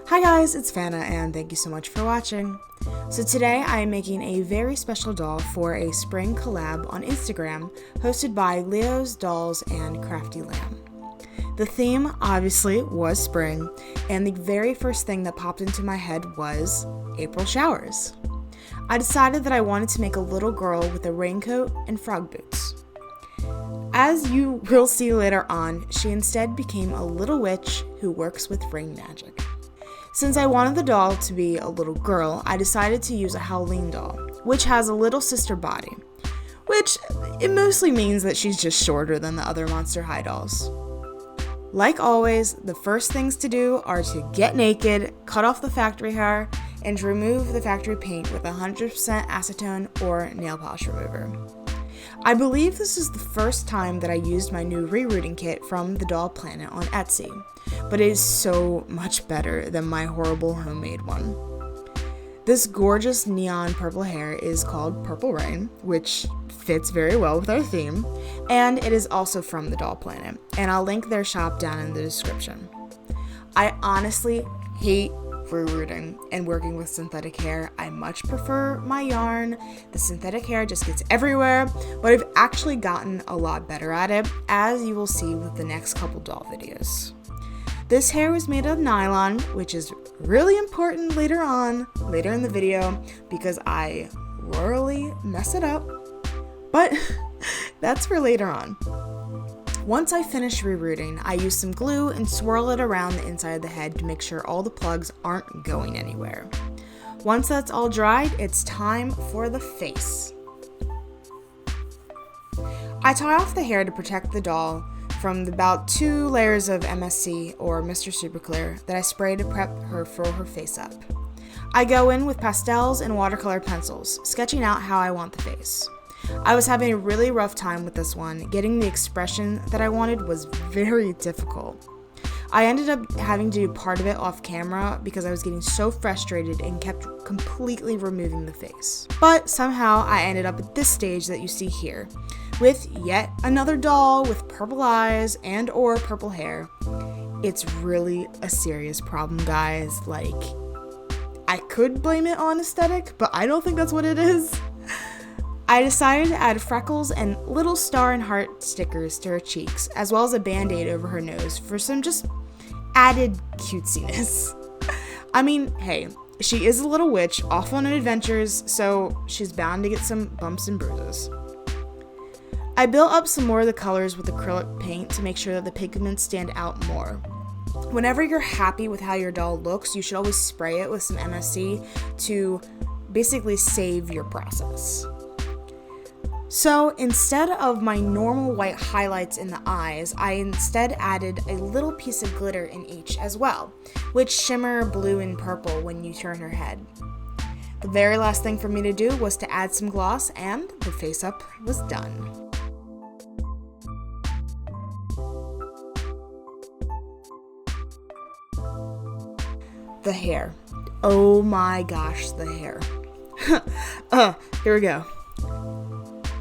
Hi guys, it's Fana and thank you so much for watching. So today I am making a very special doll for a spring collab on Instagram hosted by Leo's Dolls and Crafty Lamb. The theme obviously was spring, and the very first thing that popped into my head was April showers. I decided that I wanted to make a little girl with a raincoat and frog boots. As you will see later on, she instead became a little witch who works with rain magic. Since I wanted the doll to be a little girl, I decided to use a Halloween doll, which has a little sister body, which it mostly means that she's just shorter than the other Monster High dolls. Like always, the first things to do are to get naked, cut off the factory hair, and remove the factory paint with 100% acetone or nail polish remover. I believe this is the first time that I used my new rerouting kit from The Doll Planet on Etsy, but it is so much better than my horrible homemade one. This gorgeous neon purple hair is called Purple Rain, which fits very well with our theme, and it is also from The Doll Planet, and I'll link their shop down in the description. I honestly hate rerouting and working with synthetic hair. I much prefer my yarn. The synthetic hair just gets everywhere, but I've actually gotten a lot better at it, as you will see with the next couple doll videos. This hair was made of nylon, which is really important later in the video, because I royally mess it up, but that's for later on. Once I finish rerouting, I use some glue and swirl it around the inside of the head to make sure all the plugs aren't going anywhere. Once that's all dried, it's time for the face. I tie off the hair to protect the doll from about 2 layers of MSC or Mr. Super Clear that I spray to prep her for her face up. I go in with pastels and watercolor pencils, sketching out how I want the face. I was having a really rough time with this one. Getting the expression that I wanted was very difficult. I ended up having to do part of it off camera because I was getting so frustrated and kept completely removing the face. But somehow I ended up at this stage that you see here, with yet another doll with purple eyes and or purple hair. It's really a serious problem, guys. Like, I could blame it on aesthetic, but I don't think that's what it is. I decided to add freckles and little star and heart stickers to her cheeks, as well as a band-aid over her nose for some just added cutesiness. I mean, hey, she is a little witch off on adventures, so she's bound to get some bumps and bruises. I built up some more of the colors with acrylic paint to make sure that the pigments stand out more. Whenever you're happy with how your doll looks, you should always spray it with some MSC to basically save your process. So instead of my normal white highlights in the eyes, I instead added a little piece of glitter in each as well, which shimmer blue and purple when you turn her head. The very last thing for me to do was to add some gloss, and the face up was done. The hair. Oh my gosh, the hair. Here we go.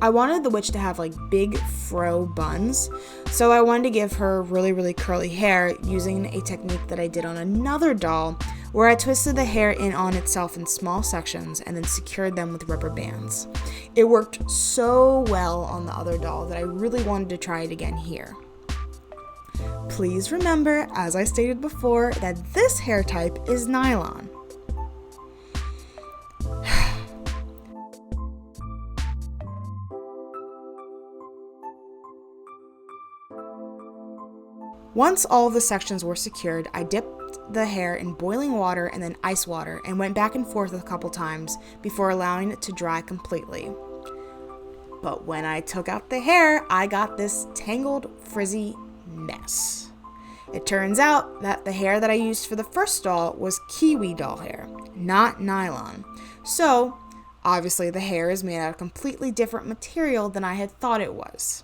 I wanted the witch to have like big fro buns, so I wanted to give her really curly hair using a technique that I did on another doll, where I twisted the hair in on itself in small sections and then secured them with rubber bands. It worked so well on the other doll that I really wanted to try it again here. Please remember, as I stated before, that this hair type is nylon. Once all of the sections were secured, I dipped the hair in boiling water and then ice water and went back and forth a couple times before allowing it to dry completely. But when I took out the hair, I got this tangled, frizzy mess. It turns out that the hair that I used for the first doll was kiwi doll hair, not nylon. So, obviously the hair is made out of completely different material than I had thought it was.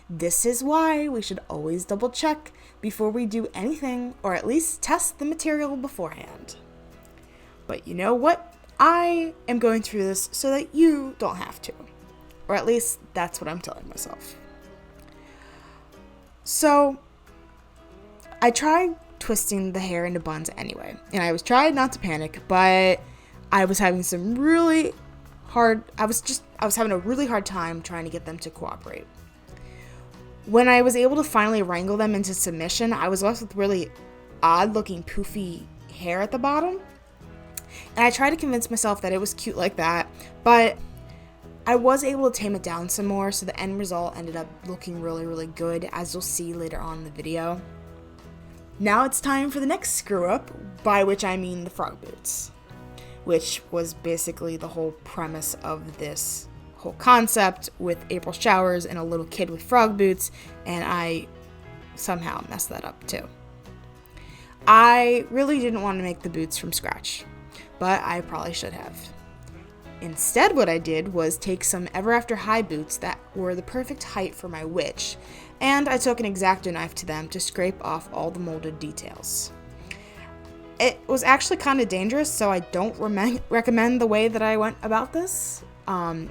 This is why we should always double check before we do anything, or at least test the material beforehand. But you know what? I am going through this so that you don't have to. Or at least that's what I'm telling myself. So I tried twisting the hair into buns anyway. And I was trying not to panic, but I was having some really hard, I was having a really hard time trying to get them to cooperate. When I was able to finally wrangle them into submission, I was left with really odd looking poofy hair at the bottom. And I tried to convince myself that it was cute like that, but I was able to tame it down some more, so the end result ended up looking really, really good, as you'll see later on in the video. Now it's time for the next screw up, by which I mean the frog boots, which was basically the whole premise of this whole concept, with April showers and a little kid with frog boots, and I somehow messed that up too. I really didn't want to make the boots from scratch, but I probably should have. Instead, what I did was take some Ever After High boots that were the perfect height for my witch, and I took an X-Acto knife to them to scrape off all the molded details. It was actually kind of dangerous, so I don't recommend the way that I went about this,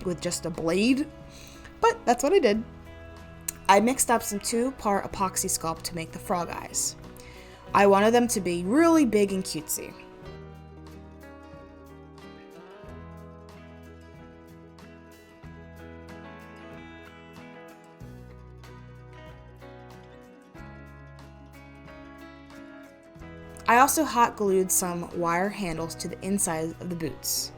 with just a blade, but that's what I did. I mixed up some 2-part epoxy sculpt to make the frog eyes. I wanted them to be really big and cutesy. I also hot glued some wire handles to the inside of the boots.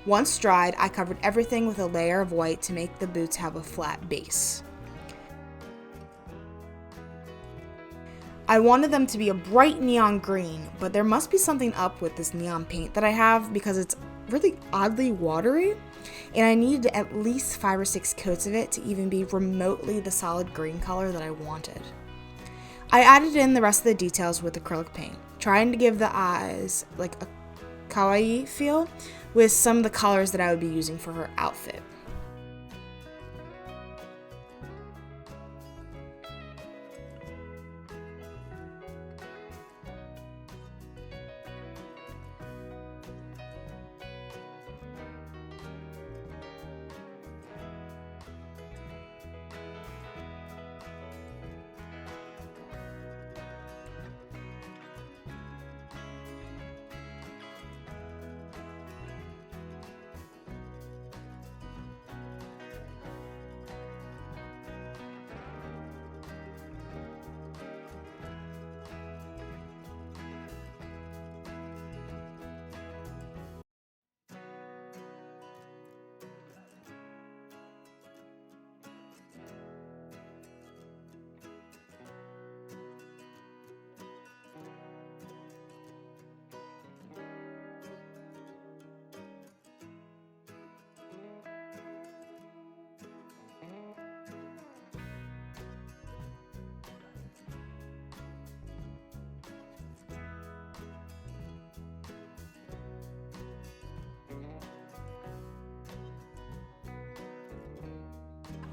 Once dried, I covered everything with a layer of white to make the boots have a flat base. I wanted them to be a bright neon green, but there must be something up with this neon paint that I have because it's really oddly watery, and I needed at least 5 or 6 coats of it to even be remotely the solid green color that I wanted. I added in the rest of the details with acrylic paint, trying to give the eyes like a kawaii feel with some of the colors that I would be using for her outfit.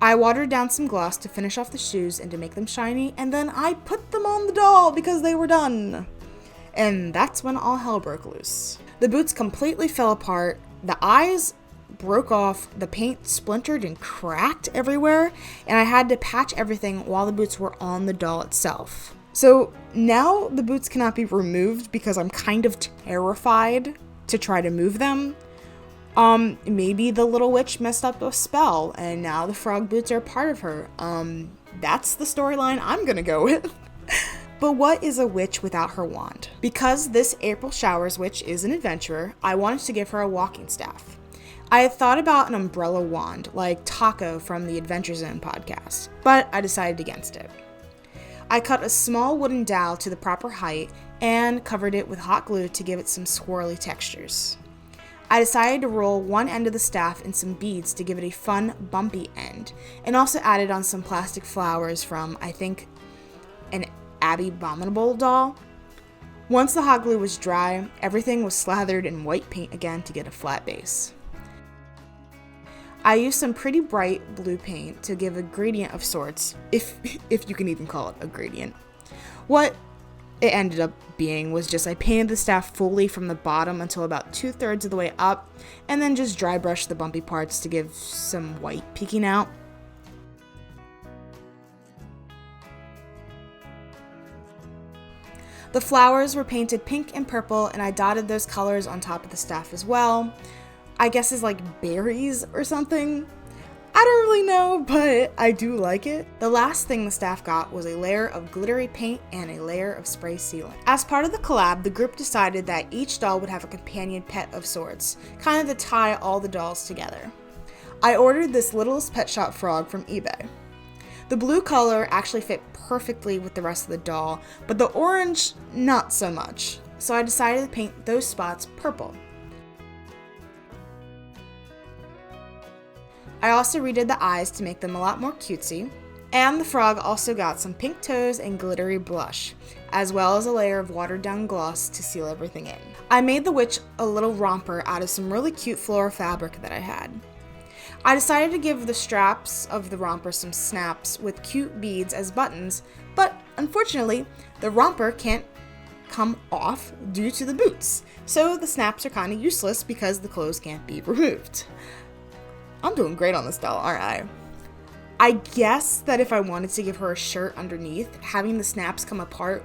I watered down some gloss to finish off the shoes and to make them shiny, and then I put them on the doll because they were done. And that's when all hell broke loose. The boots completely fell apart, the eyes broke off, the paint splintered and cracked everywhere, and I had to patch everything while the boots were on the doll itself. So now the boots cannot be removed because I'm kind of terrified to try to move them. Maybe the little witch messed up a spell and now the frog boots are part of her. That's the storyline I'm gonna go with. But what is a witch without her wand? Because this April Showers witch is an adventurer, I wanted to give her a walking staff. I had thought about an umbrella wand, like Taco from the Adventure Zone podcast, but I decided against it. I cut a small wooden dowel to the proper height and covered it with hot glue to give it some swirly textures. I decided to roll one end of the staff in some beads to give it a fun, bumpy end, and also added on some plastic flowers from, I think, an Abominable doll. Once the hot glue was dry, everything was slathered in white paint again to get a flat base. I used some pretty bright blue paint to give a gradient of sorts, if you can even call it a gradient. What it ended up being was just I painted the staff fully from the bottom until about 2/3 of the way up, and then just dry brushed the bumpy parts to give some white peeking out. The flowers were painted pink and purple, and I dotted those colors on top of the staff as well. I guess it's like berries or something. I don't really know, but I do like it. The last thing the staff got was a layer of glittery paint and a layer of spray sealant. As part of the collab, the group decided that each doll would have a companion pet of sorts, kind of to tie all the dolls together. I ordered this Littlest Pet Shop frog from eBay. The blue color actually fit perfectly with the rest of the doll, but the orange, not so much. So I decided to paint those spots purple. I also redid the eyes to make them a lot more cutesy, and the frog also got some pink toes and glittery blush, as well as a layer of watered down gloss to seal everything in. I made the witch a little romper out of some really cute floral fabric that I had. I decided to give the straps of the romper some snaps with cute beads as buttons, but unfortunately, the romper can't come off due to the boots, so the snaps are kind of useless because the clothes can't be removed. I'm doing great on this doll, aren't I? I guess that if I wanted to give her a shirt underneath, having the snaps come apart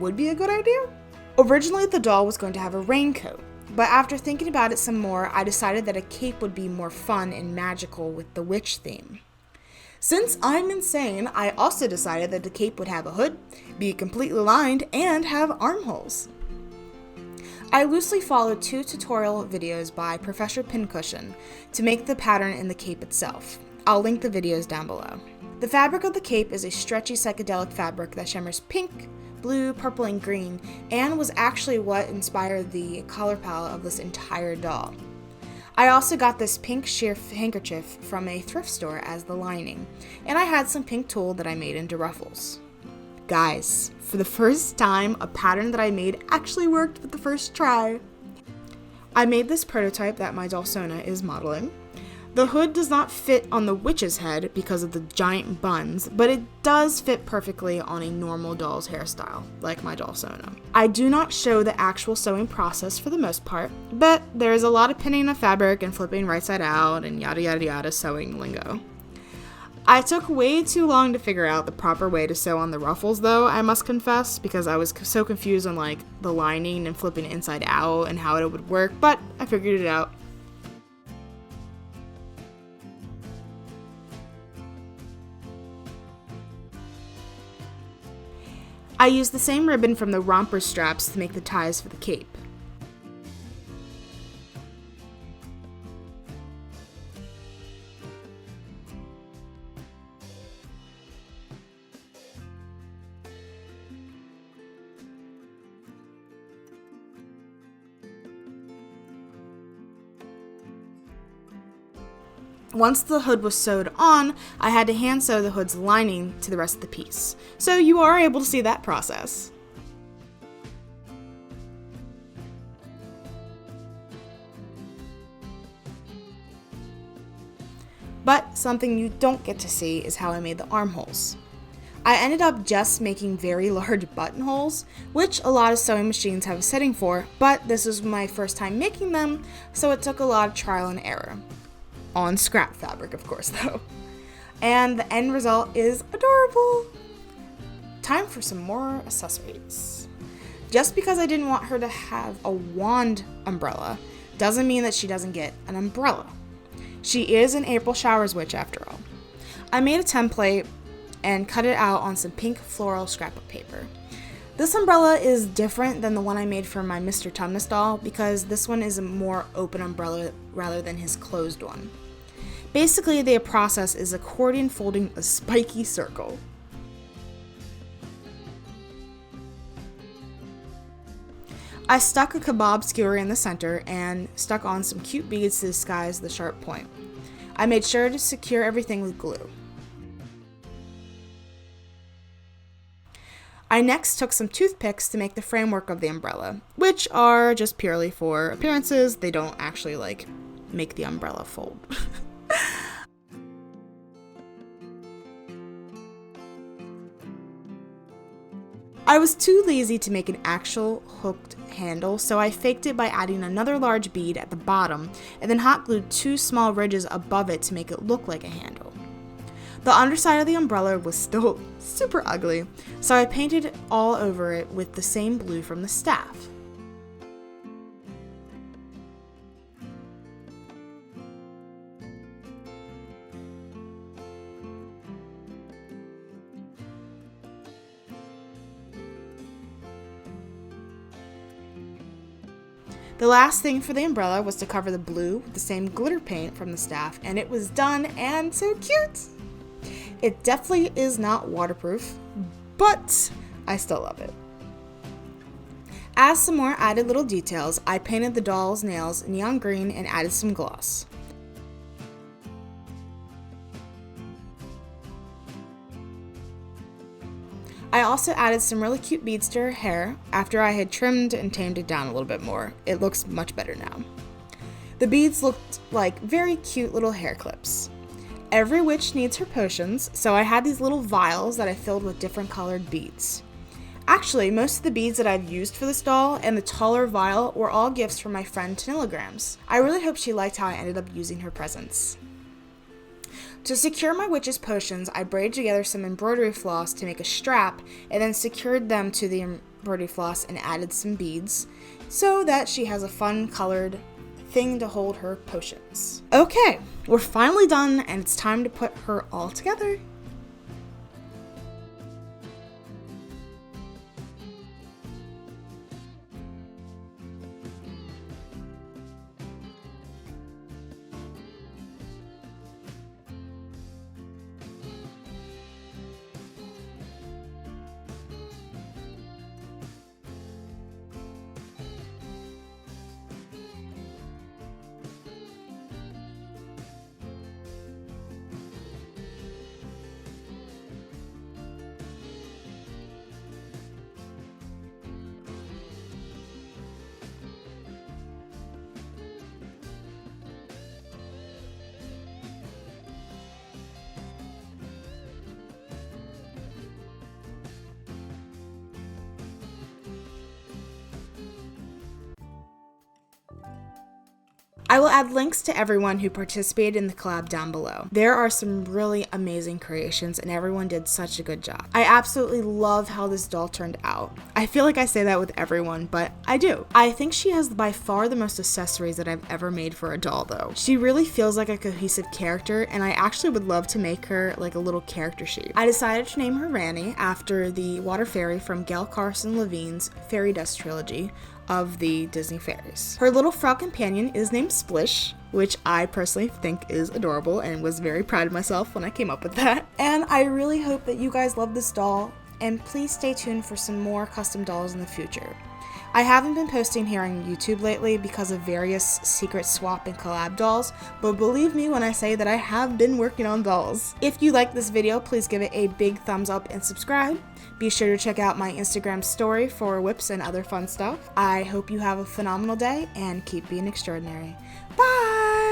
would be a good idea. Originally, the doll was going to have a raincoat, but after thinking about it some more, I decided that a cape would be more fun and magical with the witch theme. Since I'm insane, I also decided that the cape would have a hood, be completely lined, and have armholes. I loosely followed 2 tutorial videos by Professor Pincushion to make the pattern in the cape itself. I'll link the videos down below. The fabric of the cape is a stretchy psychedelic fabric that shimmers pink, blue, purple, and green, and was actually what inspired the color palette of this entire doll. I also got this pink sheer handkerchief from a thrift store as the lining, and I had some pink tulle that I made into ruffles. Guys, for the first time, a pattern that I made actually worked with the first try. I made this prototype that my doll Sona is modeling. The hood does not fit on the witch's head because of the giant buns, but it does fit perfectly on a normal doll's hairstyle, like my doll Sona. I do not show the actual sewing process for the most part, but there is a lot of pinning of fabric and flipping right side out and yada yada yada sewing lingo. I took way too long to figure out the proper way to sew on the ruffles though, I must confess, because I was so confused on like the lining and flipping it inside out and how it would work, but I figured it out. I used the same ribbon from the romper straps to make the ties for the cape. Once the hood was sewed on, I had to hand sew the hood's lining to the rest of the piece. So you are able to see that process. But something you don't get to see is how I made the armholes. I ended up just making very large buttonholes, which a lot of sewing machines have a setting for, but this was my first time making them, so it took a lot of trial and error. On scrap fabric, of course, though. And the end result is adorable. Time for some more accessories. Just because I didn't want her to have a wand umbrella doesn't mean that she doesn't get an umbrella. She is an April Showers witch after all. I made a template and cut it out on some pink floral scrapbook paper. This umbrella is different than the one I made for my Mr. Tumnus doll because this one is a more open umbrella rather than his closed one. Basically, the process is accordion folding a spiky circle. I stuck a kebab skewer in the center and stuck on some cute beads to disguise the sharp point. I made sure to secure everything with glue. I next took some toothpicks to make the framework of the umbrella, which are just purely for appearances. They don't actually make the umbrella fold. I was too lazy to make an actual hooked handle, so I faked it by adding another large bead at the bottom and then hot glued 2 small ridges above it to make it look like a handle. The underside of the umbrella was still super ugly, so I painted all over it with the same blue from the staff. The last thing for the umbrella was to cover the blue with the same glitter paint from the staff, and it was done and so cute! It definitely is not waterproof, but I still love it. As some more added little details, I painted the doll's nails neon green and added some gloss. I also added some really cute beads to her hair after I had trimmed and tamed it down a little bit more. It looks much better now. The beads looked like very cute little hair clips. Every witch needs her potions, so I had these little vials that I filled with different colored beads. Actually, most of the beads that I've used for this doll and the taller vial were all gifts from my friend Tanillagrams. I really hope she liked how I ended up using her presents. To secure my witch's potions, I braided together some embroidery floss to make a strap and then secured them to the embroidery floss and added some beads so that she has a fun colored thing to hold her potions. Okay, we're finally done and it's time to put her all together. I will add links to everyone who participated in the collab down below. There are some really amazing creations and everyone did such a good job. I absolutely love how this doll turned out. I feel like I say that with everyone, but I do. I think she has by far the most accessories that I've ever made for a doll though. She really feels like a cohesive character and I actually would love to make her like a little character sheet. I decided to name her Rani after the water fairy from Gail Carson Levine's Fairy Dust trilogy of the Disney fairies. Her little frog companion is named Splish, which I personally think is adorable and was very proud of myself when I came up with that. And I really hope that you guys love this doll and please stay tuned for some more custom dolls in the future. I haven't been posting here on YouTube lately because of various secret swap and collab dolls, but believe me when I say that I have been working on dolls. If you like this video, please give it a big thumbs up and subscribe. Be sure to check out my Instagram story for whips and other fun stuff. I hope you have a phenomenal day and keep being extraordinary. Bye!